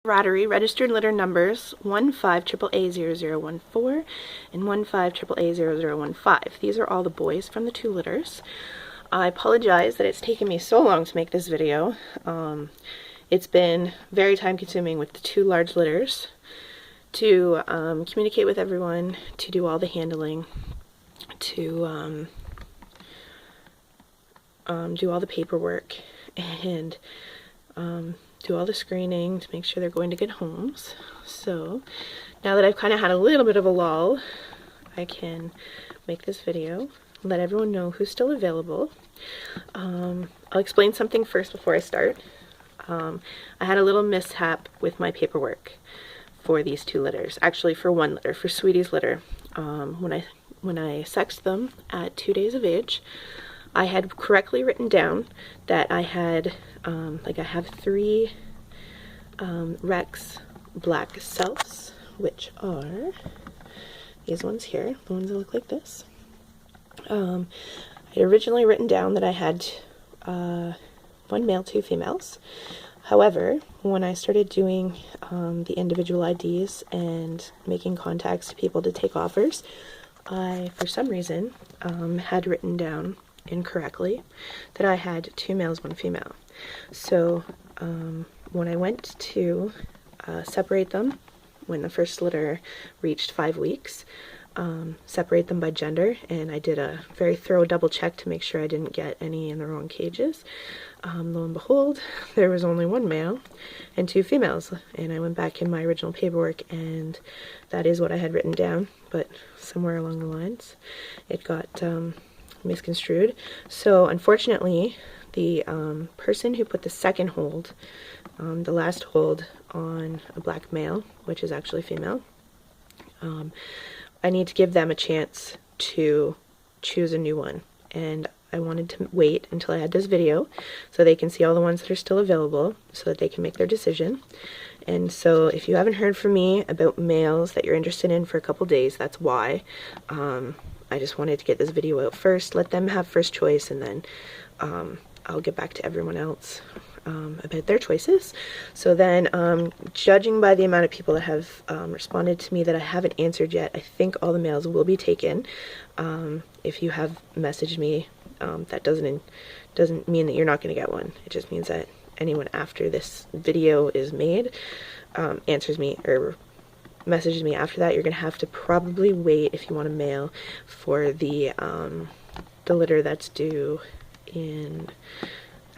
Rattery registered litter numbers 15AAA0014 and 15AAA0015. These are all the boys from the two litters. I apologize that it's taken me so long to make this video. It's been very time consuming with the two large litters to communicate with everyone, to do all the handling, to do all the paperwork, and do all the screening to make sure they're going to good homes. So now that I've kind of had a little bit of a lull, I can make this video, let everyone know who's still available. I'll explain something first before I start. I had a little mishap with my paperwork for these two litters. Actually, for one litter, for Sweetie's litter. When I sexed them at 2 days of age, I had correctly written down that I had, I have 3 Rex black selfs, which are these ones here, the ones that look like this. I had originally written down that I had 1 male, 2 females. However, when I started doing the individual IDs and making contacts to people to take offers, I, for some reason, had written down incorrectly that I had 2 males, 1 female. So when I went to separate them, when the first litter reached 5 weeks, separate them by gender, and I did a very thorough double check to make sure I didn't get any in the wrong cages. Lo and behold, there was only 1 male and 2 females, and I went back in my original paperwork and that is what I had written down, but somewhere along the lines it got misconstrued. So unfortunately, the person who put the second hold, the last hold on a black male, which is actually female, I need to give them a chance to choose a new one, and I wanted to wait until I had this video so they can see all the ones that are still available so that they can make their decision. And so if you haven't heard from me about males that you're interested in for a couple days, that's why. I just wanted to get this video out first, let them have first choice, and then I'll get back to everyone else about their choices. So then, judging by the amount of people that have responded to me that I haven't answered yet, I think all the males will be taken. If you have messaged me, that doesn't mean that you're not going to get one. It just means that anyone after this video is made answers me or messages me after that. You're going to have to probably wait, if you want a male, for the litter that's due in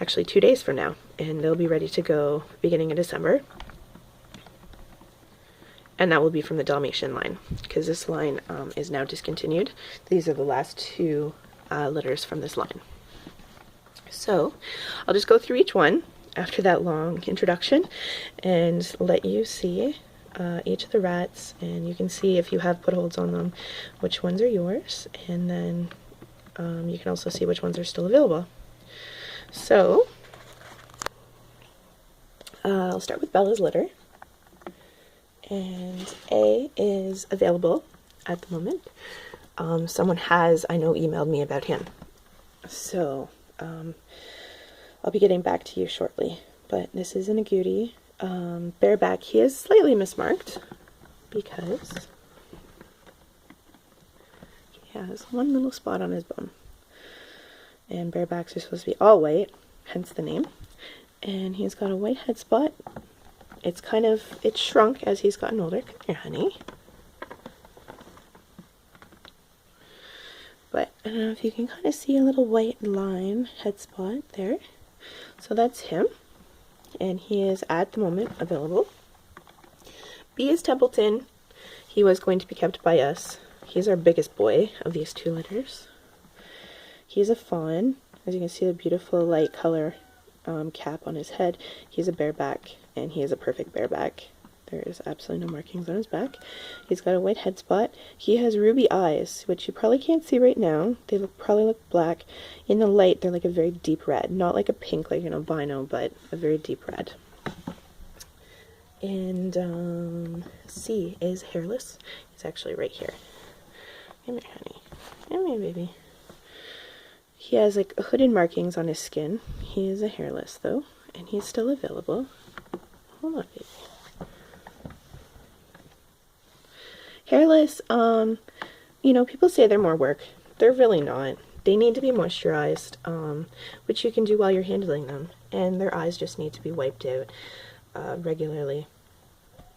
actually 2 days from now, and they'll be ready to go beginning of December, and that will be from the Dalmatian line, because this line is now discontinued. These are the last 2 litters from this line. So I'll just go through each one after that long introduction and let you see each of the rats, and you can see if you have put holds on them which ones are yours, and then you can also see which ones are still available. So I'll start with Bella's litter, and A is available at the moment. Someone has, I know, emailed me about him, so I'll be getting back to you shortly. But this is an agouti, bareback. He is slightly mismarked because he has 1 little spot on his bum, and barebacks are supposed to be all white, hence the name. And he's got a white head spot. It's shrunk as he's gotten older. Come here, honey. But I don't know if you can kind of see a little white line head spot there. So that's him, and he is at the moment available. B is Templeton. He was going to be kept by us. He's our biggest boy of these 2 litters. He's a fawn. As you can see, the beautiful light color cap on his head. He's a bareback, and he is a perfect bareback. There is absolutely no markings on his back. He's got a white head spot. He has ruby eyes, which you probably can't see right now. They probably look black. In the light, they're like a very deep red. Not like a pink like an albino, but a very deep red. And C is hairless. He's actually right here. Come here, honey. Come here, baby. He has like hooded markings on his skin. He is a hairless though, and he's still available. Hold on, baby. Hairless, you know, people say they're more work. They're really not. They need to be moisturized, which you can do while you're handling them. And their eyes just need to be wiped out regularly.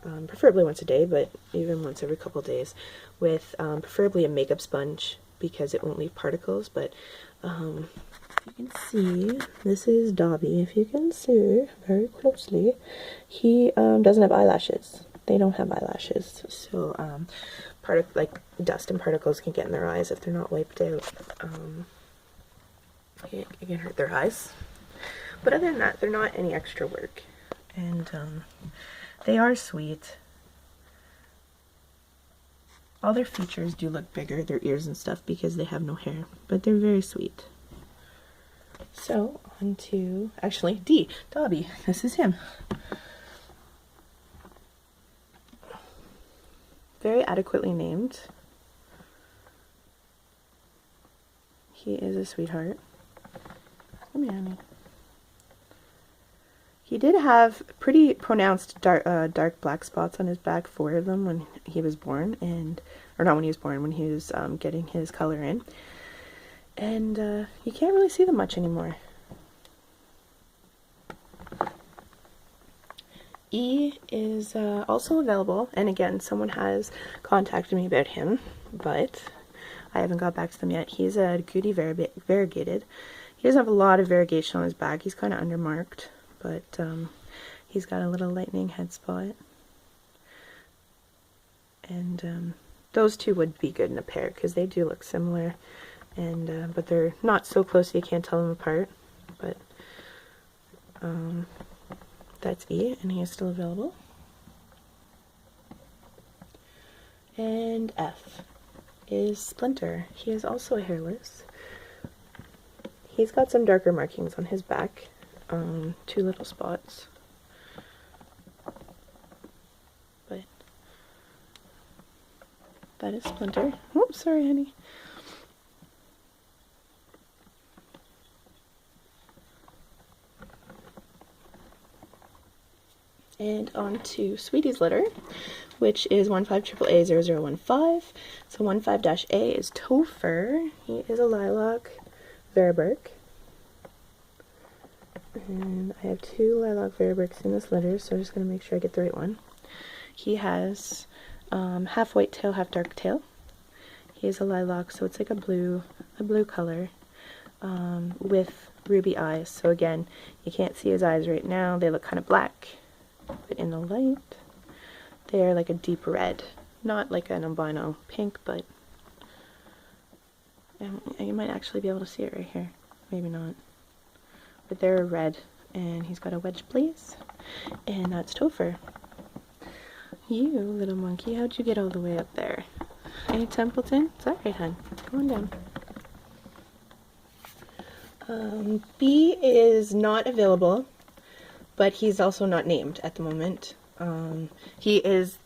Preferably once a day, but even once every couple days, with preferably a makeup sponge because it won't leave particles. But you can see, this is Dobby. If you can see very closely, he doesn't have eyelashes. They don't have eyelashes, so like dust and particles can get in their eyes if they're not wiped out. It can hurt their eyes. But other than that, they're not any extra work, and they are sweet. All their features do look bigger, their ears and stuff, because they have no hair, but they're very sweet. So, on to, actually, Dobby. This is him. Very adequately named. He is a sweetheart. Come here, honey. He did have pretty pronounced dark black spots on his back, 4 of them when he was born, or not when he was born, when he was getting his color in. And you can't really see them much anymore. E is also available, and again, someone has contacted me about him, but I haven't got back to them yet. He's a Goody variegated. He doesn't have a lot of variegation on his back. He's kind of undermarked, but he's got a little lightning head spot. And those two would be good in a pair because they do look similar, and but they're not so close that you can't tell them apart. But that's E, and he is still available. And F is Splinter. He is also hairless. He's got some darker markings on his back, 2 little spots. But that is Splinter. Oh, sorry, honey. And on to Sweetie's litter, which is 15AAA0015. So 15-A is Topher. He is a lilac Verberg. And I have 2 lilac Verbergs in this litter, so I'm just going to make sure I get the right one. He has half white tail, half dark tail. He is a lilac, so it's like a blue color with ruby eyes. So again, you can't see his eyes right now. They look kind of black, but in the light, they're like a deep red. Not like an albino pink, but you might actually be able to see it right here. Maybe not. But they're red, and he's got a wedge blaze, and that's Topher. You little monkey, how'd you get all the way up there? Hey, Templeton? It's alright, hon. Go on down. B is not available, but he's also not named at the moment. He's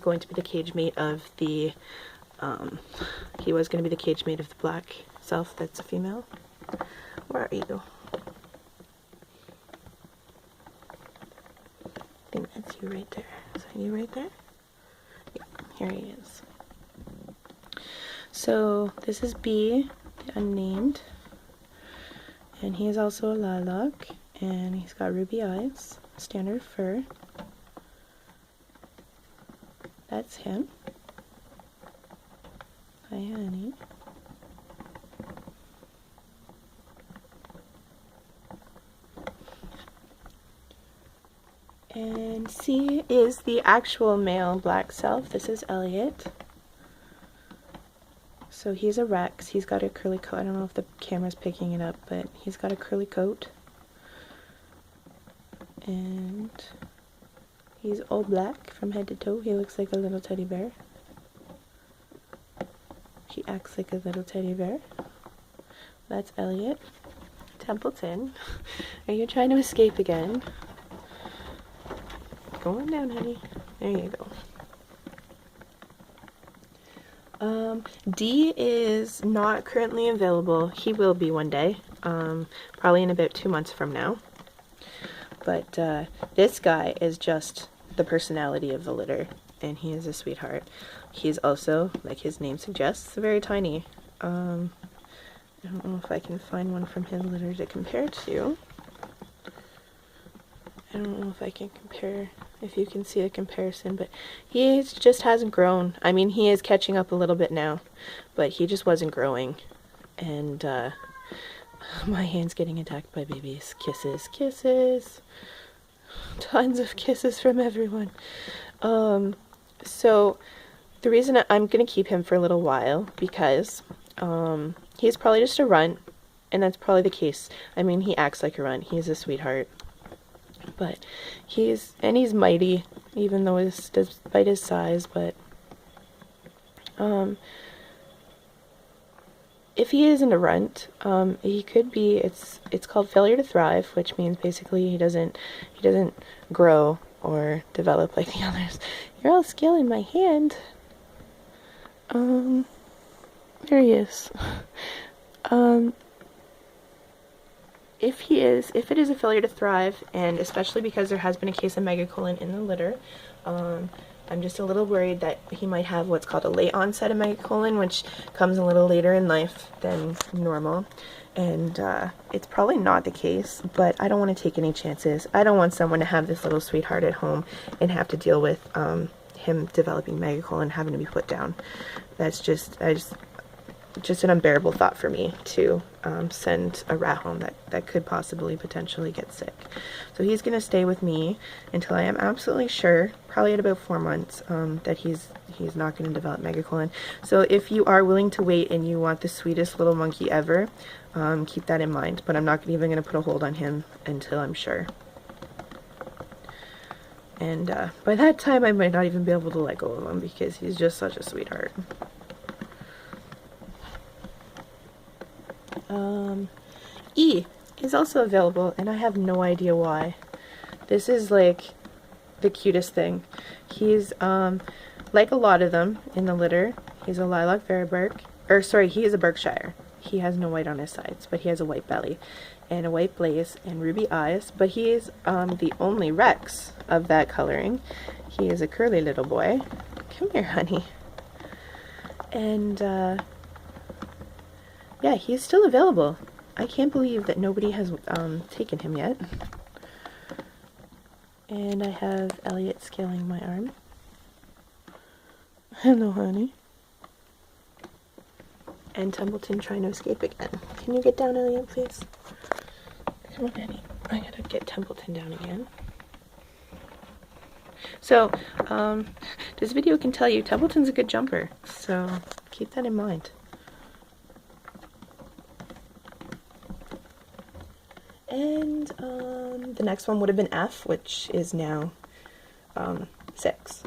going to be the cage mate of the, he was going to be the cage mate of the black self that's a female. Where are you? I think that's you right there. Is that you right there? Yeah, here he is. So this is B, the unnamed, and he is also a lilac, and he's got ruby eyes, standard fur. That's him. Hi, honey. And C is the actual male black self. This is Elliot. So he's a Rex. He's got a curly coat. I don't know if the camera's picking it up, but he's got a curly coat. And he's all black from head to toe. He looks like a little teddy bear. He acts like a little teddy bear. That's Elliot. Templeton. Are you trying to escape again? Go on down, honey. There you go. D is not currently available. He will be one day, probably in about 2 months from now. But this guy is just the personality of the litter. and he is a sweetheart. He's also, like his name suggests, very tiny. I don't know if I can find one from his litter to compare to. I don't know if I can compare, if you can see the comparison, but he just hasn't grown. I mean, he is catching up a little bit now, but he just wasn't growing. And my hand's getting attacked by babies. Kisses, kisses. Tons of kisses from everyone. So the reason I'm going to keep him for a little while, because he's probably just a runt, and that's probably the case. I mean, he acts like a runt. He's a sweetheart. But he's mighty, even though despite his size, but if he isn't a runt, he could be, it's called failure to thrive, which means basically he doesn't grow or develop like the others. You're all scaling my hand. There he is. If it is a failure to thrive, and especially because there has been a case of megacolon in the litter, I'm just a little worried that he might have what's called a late onset of megacolon, which comes a little later in life than normal. And it's probably not the case, but I don't want to take any chances. I don't want someone to have this little sweetheart at home and have to deal with him developing megacolon, having to be put down. That's just an unbearable thought for me to send a rat home that could possibly potentially get sick. So he's going to stay with me until I am absolutely sure, probably at about 4 months, that he's not going to develop megacolon. So if you are willing to wait and you want the sweetest little monkey ever, keep that in mind. But I'm not even going to put a hold on him until I'm sure. And by that time I might not even be able to let go of him because he's just such a sweetheart. E is also available, and I have no idea why. This is like the cutest thing. He's like a lot of them in the litter. He's a lilac Variberg, or sorry, he is a Berkshire. He has no white on his sides, but he has a white belly and a white blaze and ruby eyes. But he is the only Rex of that coloring. He is a curly little boy. Come here, honey. And yeah, he's still available. I can't believe that nobody has taken him yet. And I have Elliot scaling my arm. Hello, honey. And Templeton trying to escape again. Can you get down, Elliot, please? Come on, Annie. I gotta get Templeton down again. So, this video can tell you Templeton's a good jumper, so keep that in mind. And the next one would have been F, which is now 6.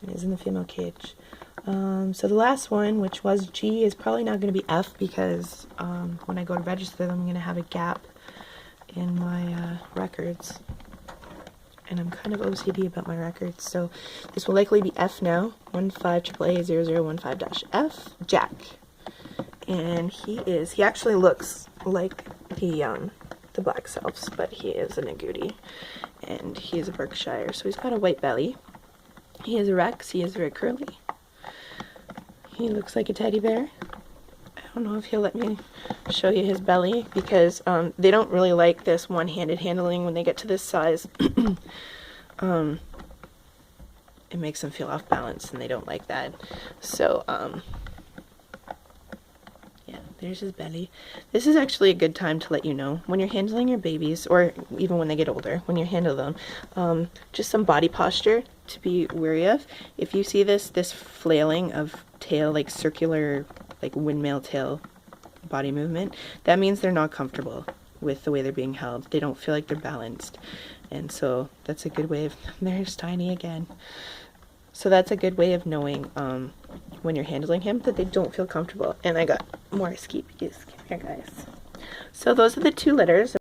It is in the female cage. So the last one, which was G, is probably not going to be F because when I go to register them, I'm going to have a gap in my records. And I'm kind of OCD about my records, so this will likely be F now, 15AAA0015-F, Jack. And he actually looks like the black selves, but he is an agouti, and he is a Berkshire, so he's got a white belly. He is a Rex, he is very curly. He looks like a teddy bear. I don't know if he'll let me show you his belly, because they don't really like this one-handed handling when they get to this size. It makes them feel off balance, and they don't like that. So, yeah, there's his belly. This is actually a good time to let you know when you're handling your babies, or even when they get older, when you handle them, just some body posture to be wary of. If you see this flailing of tail, like circular, like windmill tail body movement, that means they're not comfortable with the way they're being held. They don't feel like they're balanced. And so that's a good way of, there's Tiny again. So that's a good way of knowing when you're handling him that they don't feel comfortable. And I got more skeepies. Come here, guys. So those are the 2 litters.